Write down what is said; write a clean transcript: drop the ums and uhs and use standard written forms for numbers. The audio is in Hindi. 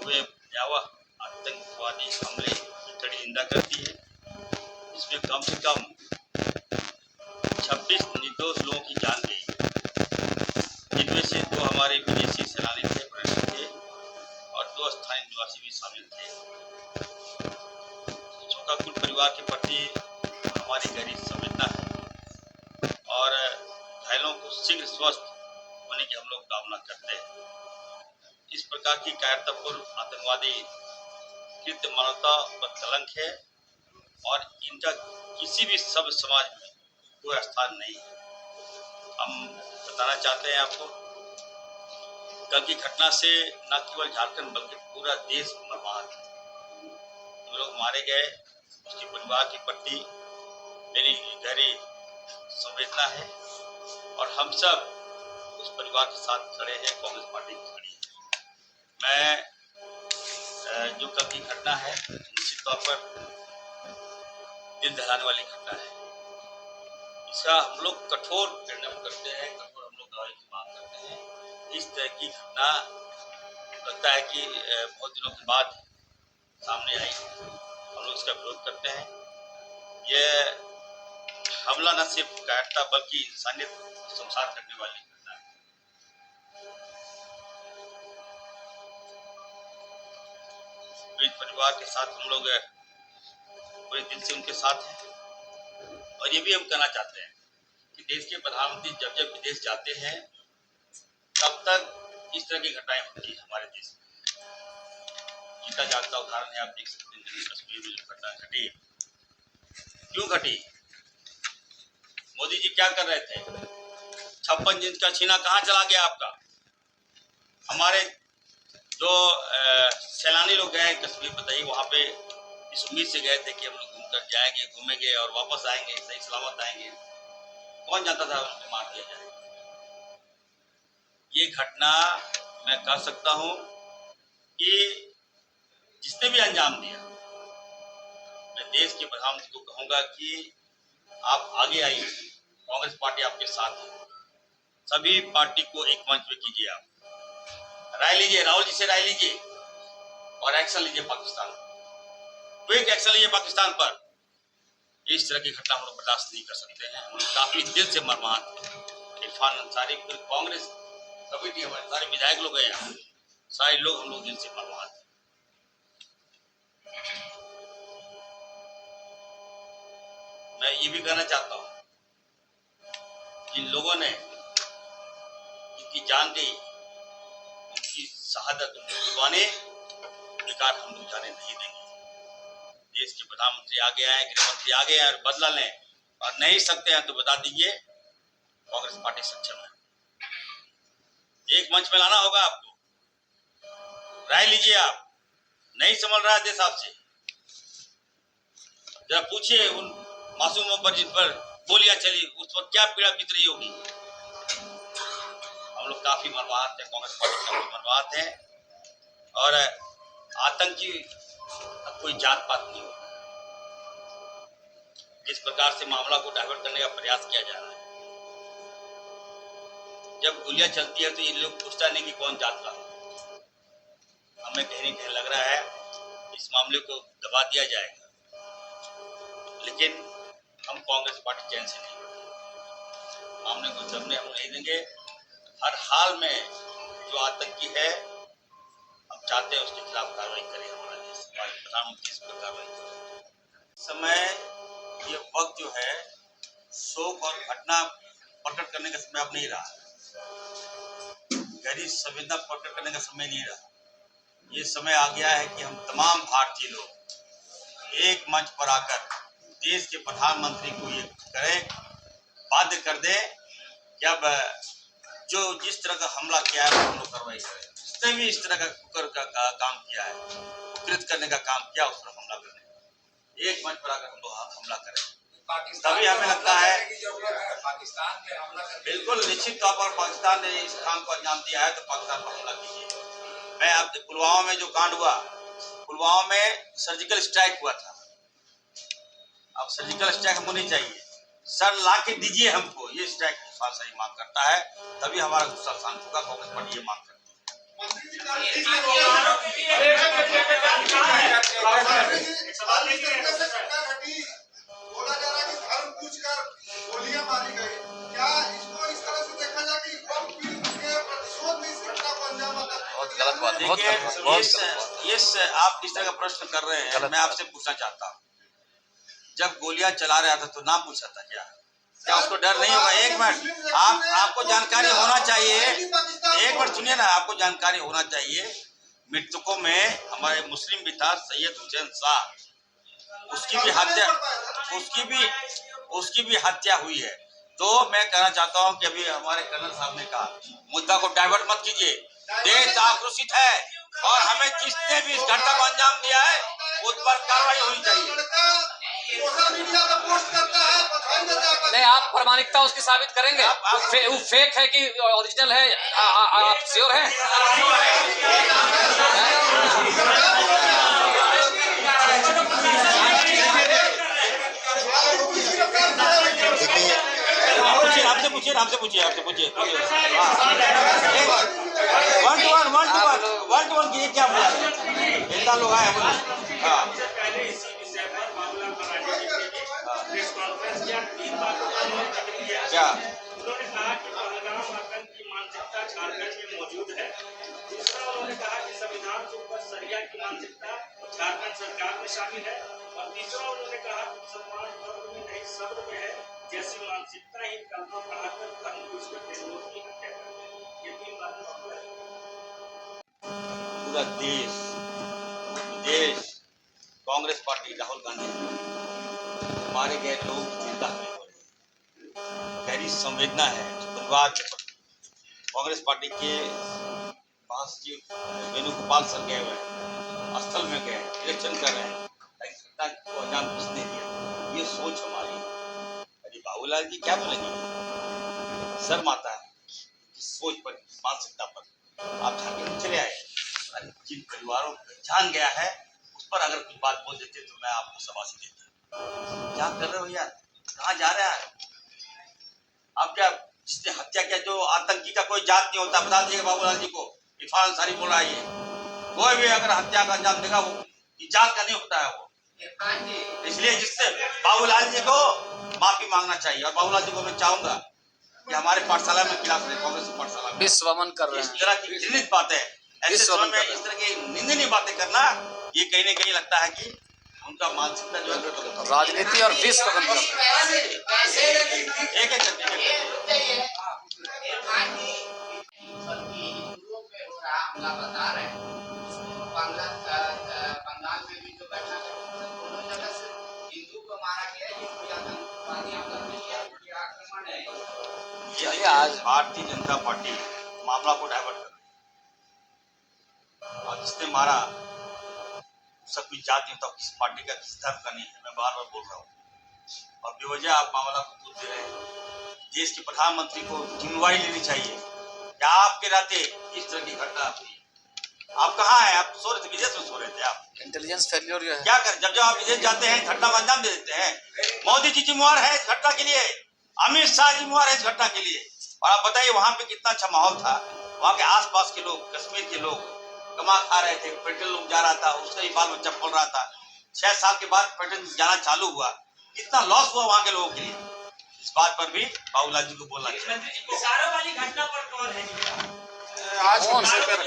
हुए भयावह आतंकवादी हमले की कड़ी निंदा करती है। इसमें कम से कम 26 निर्दोष लोगों की जान गई, जिनमें से 2 हमारे विदेशी सेनानी थे, पर्यटक थे और 2 स्थानीय निवासी भी शामिल थे। शोकाकुल परिवार के प्रति हमारी गहरी संवेदना है और घायलों को शीघ्र स्वस्थ होने की हम लोग कामना करते हैं। इस प्रकार की कायरतापूर्ण आतंकवादी कृत्य मानवता पर कलंक है और इनका किसी भी सभ्य समाज में कोई स्थान नहीं है। हम बताना चाहते हैं आपको, कल की घटना से न केवल झारखंड बल्कि पूरा देश बर्बाद है। जो लोग मारे गए उसके परिवार के प्रति मेरी गहरी संवेदना है और हम सब उस परिवार के साथ खड़े हैं, कांग्रेस पार्टी खड़ी है। मैं जो कल की घटना है निश्चित तौर पर दिल दहलाने वाली घटना है। इसका हम लोग कठोर परिणाम करते हैं, कठोर हम लोग कार्रवाई की मांग करते हैं। इस तरह की घटना लगता है कि बहुत दिनों के बाद सामने आई, हम लोग इसका विरोध करते हैं। यह हमला न सिर्फ कायरता बल्कि इंसानियत संसार करने वाली घटना है। पीड़ित परिवार के साथ हम लोग पूरे दिल से उनके साथ हैं और ये भी हम कहना चाहते हैं कि देश के प्रधानमंत्री जब जब विदेश जाते हैं तब तक इस तरह की घटनाएं होती है हमारे देश में। जीता जागता उदाहरण है, आप देख सकते हैं जम्मू कश्मीर में जो घटना घटी, क्यों घटी? मोदी जी क्या कर रहे थे? 56 इंच का छीना कहाँ चला गया आपका? हमारे जो सैलानी लोग गए कश्मीर, बताइए वहाँ पे इस उम्मीद से गए थे कि हम लोग घूमकर जाएंगे, घूमेंगे और वापस आएंगे, सही सलामत आएंगे। कौन जानता था उनको मार दिया जाए? ये घटना मैं कह सकता हूँ कि जिसने भी अंजाम दिया, मैं देश के प्रधानमंत्री को कहूँगा कि आप आगे आइए, कांग्रेस पार्टी आपके साथ है। सभी पार्टी को एक मंच पे कीजिए, आप राय लीजिए, राहुल जी से राय लीजिए और एक्शन लीजिए पाकिस्तान, क्विक एक्शन लीजिए पाकिस्तान पर। इस तरह की घटना हम लोग बर्दाश्त नहीं कर सकते हैं। हम काफी दिल से मर्माहत हैं। इरफान अंसारी, कांग्रेस कमेटी, हमारे सारे विधायक लोग हैं यहाँ, सारे लोग हम लोग दिल से मर्माहत हैं। मैं ये भी कहना चाहता हूँ कि लोगों ने जिनकी जान गई, उनकी शहादत, उनकी कुर्बानी बेकार हम लोग जाने नहीं देंगे। देश के प्रधानमंत्री आगे आए, गृहमंत्री आगे आए और बदला लें, और नहीं सकते हैं तो बता दीजिए कांग्रेस पार्टी सक्षम है। एक मंच में लाना होगा आपको, राय लीजिए। आप नहीं संभल रहा है देश आपसे, जरा पूछिए उन मासूमों पर जिन पर गोलियां चली, उस वक्त क्या पीड़ा बीत रही होगी। हम लोग काफी मर्माहत हैं, कांग्रेस पार्टी काफी मर्माहत हैं और आतंकी कोई जात पात नहीं होता। जिस प्रकार से मामला को डाइवर्ट करने का प्रयास किया जा रहा है, जब गोलियां चलती है तो ये लोग पूछता नहीं कि कौन जात का। हमें कहीं कहीं लग रहा है इस मामले को दबा दिया जाएगा, लेकिन हम कांग्रेस पार्टी चैन से नहीं बैठेंगे। मामले को दबने हम नहीं देंगे। हर हाल में जो आतंकी है, हम चाहते हैं उसके खिलाफ कार्रवाई करें। हमारा देश, हमारे प्रधानमंत्री इस पर कार्रवाई करें। समय ये वक्त जो है शोक और घटना प्रकट करने का समय अब नहीं रहा, गहरी संवेदना प्रकट करने का समय नहीं रहा। ये समय आ गया है कि हम तमाम भारतीय लोग एक मंच पर आकर देश के प्रधानमंत्री को ये करें, बाध्य कर दें कि अब जो जिस तरह का हमला किया है हम लोग कार्रवाई करें। जिसने भी इस तरह का कुकर का काम किया है, कुकृत करने का काम किया, उस पर हमला करें। एक मंच पर आकर हम लोग हमला करें, तभी हमें लगता है पाकिस्तान पे हमला बिल्कुल निश्चित तौर पर पाकिस्तान ने इस काम को अंजाम दिया है तो पाकिस्तान पर हमला कीजिए। मैं आप पुलवामा में जो कांड हुआ, पुलवामा में सर्जिकल स्ट्राइक हुआ था। अब सर्जिकल स्ट्राइक हमको नहीं चाहिए, सर ला के दीजिए हमको। ये स्ट्राइक सही मांग करता है, तभी हमारा गुस्सा शांत होगा। कांग्रेस पार्टी ये मांग करती है। बोला जा रहा है कि धर्म पूछकर गोलियां मारी गई, क्या इसको इस तरह से देखा जाए कि के प्रतिशोध में इस घटना को अंजाम आता है? बहुत गलत बात, बहुत देखिए, गलत बात, बहुत इस गलत बात। इस आप इस तरह का प्रश्न कर रहे हैं, गलत मैं आपसे पूछना चाहता हूँ, जब गोलियां चला रहा था तो ना पूछा था क्या उसको डर नहीं होगा? एक मिनट, आपको जानकारी होना चाहिए, एक मिनट सुनिए ना, आपको जानकारी होना चाहिए। मृतकों में हमारे मुस्लिम भी था, सैयद हुसैन शाह, उसकी भी हत्या हुई है। तो मैं कहना चाहता हूं कि अभी हमारे कर्नल साहब ने कहा, मुद्दा को डाइवर्ट मत कीजिए, देश आक्रोशित है और हमें जिसने भी इस घटना को अंजाम दिया है उस पर कार्रवाई होनी चाहिए। सोशल मीडिया पर पोस्ट करता है, बधाई देता है। नहीं, आप प्रामाणिकता उसकी साबित करेंगे? वो फेक है कि ओरिजिनल है, आप श्योर हैं? आपसे पूछिए 1 to 1 की क्या बोला? इतना लोग आए बोले, हाँ पहले इसी विषय पर मामला कराने के लिए प्रेस कॉन्फ्रेंस किया, 3 बार उन्होंने जिक्र किया। क्या उन्होंने कहा कि पहलगाम आतंक की मानसिकता झारखंड में मौजूद है। दूसरा, उन्होंने कहा कि संविधान के ऊपर शरिया की मानसिकता झारखंड सरकार में शामिल है। और तीसरा, उन्होंने कहा कि मुसलमान धर्म में नहीं सब्र में है जैसी मानसिकता ही कलमा पढ़ाकर धर्म दुश्मन देशों की हत्या करते हैं। ये 3 बातें पूरा देश विदेश कांग्रेस पार्टी राहुल गांधी मारे गए लोग चिंता में हो रहे, गहरी संवेदना है परिवार के प्रति। कांग्रेस पार्टी के महासचिव वेणुगोपाल सर गए हुए हैं, स्थल में गए, इलेक्शन कर रहे हैं, लेकिन घटना को अंजाम किसने दिया? ये सोच हमारी है। अरे बाबूलाल जी क्या बोलेंगे? शर्म आता है इस सोच पर, मानसिकता पर। आप झारखंड चले आए, जिन परिवारों को जान गया है उस पर अगर कुछ बात बोल देते तो मैं आपको शाबाशी देता। क्या कर रहे हो यार? कहाँ जा रहा है आप? क्या जिसने हत्या किया, जो आतंकी का कोई जात नहीं होता, बता दीजिएगा बाबूलाल जी को। इरफान अंसारी बोल रहा है ये, कोई भी अगर हत्या का अंजाम देगा वो जात का नहीं होता है वो। इसलिए जिससे बाबूलाल जी को माफी मांगना चाहिए, और बाबूलाल जी को मैं चाहूंगा कि हमारे पाठशाला में खिलाफ रहे, कांग्रेस पाठशाला में विश्वमन कर रहे इस हैं। तरह की घृणित बातें, ऐसे समय में इस तरह की निंदनीय बातें करना, ये कहीं न कहीं लगता है कि उनका मानसिकता जो है राजनीति और विश्व बन कर रहे हैं। एक करके हिंदुओं पे हो रहा हमला बता रहे हैं, बंगाल में भी जो घटना है दोनों जगह से हिंदू को मारा गया, ये आतंकवादी आक्रमण है। ये आज भारतीय जनता पार्टी मामला को डाइवर्ट कर रही है, और जिसने मारा सब कुछ जाति होता, किस पार्टी का किस धर्म का नहीं है, मैं बार बार बोल रहा हूँ। और बेवजह आप मामला को दूर दे रहे हैं। देश के प्रधानमंत्री को जिम्मेवारी लेनी चाहिए क्या आपके नाते इस तरह की घटना हुई? आप कहाँ हैं? आप सो रहे थे, विदेश में सो रहे थे आप। इंटेलिजेंस फेलियर है। क्या करें, जब आप विदेश जाते हैं घटना को अंजाम दे देते हैं। मोदी जी जिम्मेवार है इस घटना के लिए, अमित शाह जिम्मेवार है इस घटना के लिए। और आप बताइए वहां पे कितना अच्छा माहौल था, वहां के आसपास के लोग, कश्मीर के लोग कमा खा रहे थे, पेट्रोल लूट जा रहा था, उसका ही बाल बच्चा पड़ रहा था। 6 साल के बाद पेट्रोल जाना चालू हुआ, कितना लॉस हुआ वहां के लोगों के लिए। इस बात पर भी बाबूलाल जी को बोलना चाहिए। इशारों वाली घटना पर कौन है? कौन से धन्यवाद।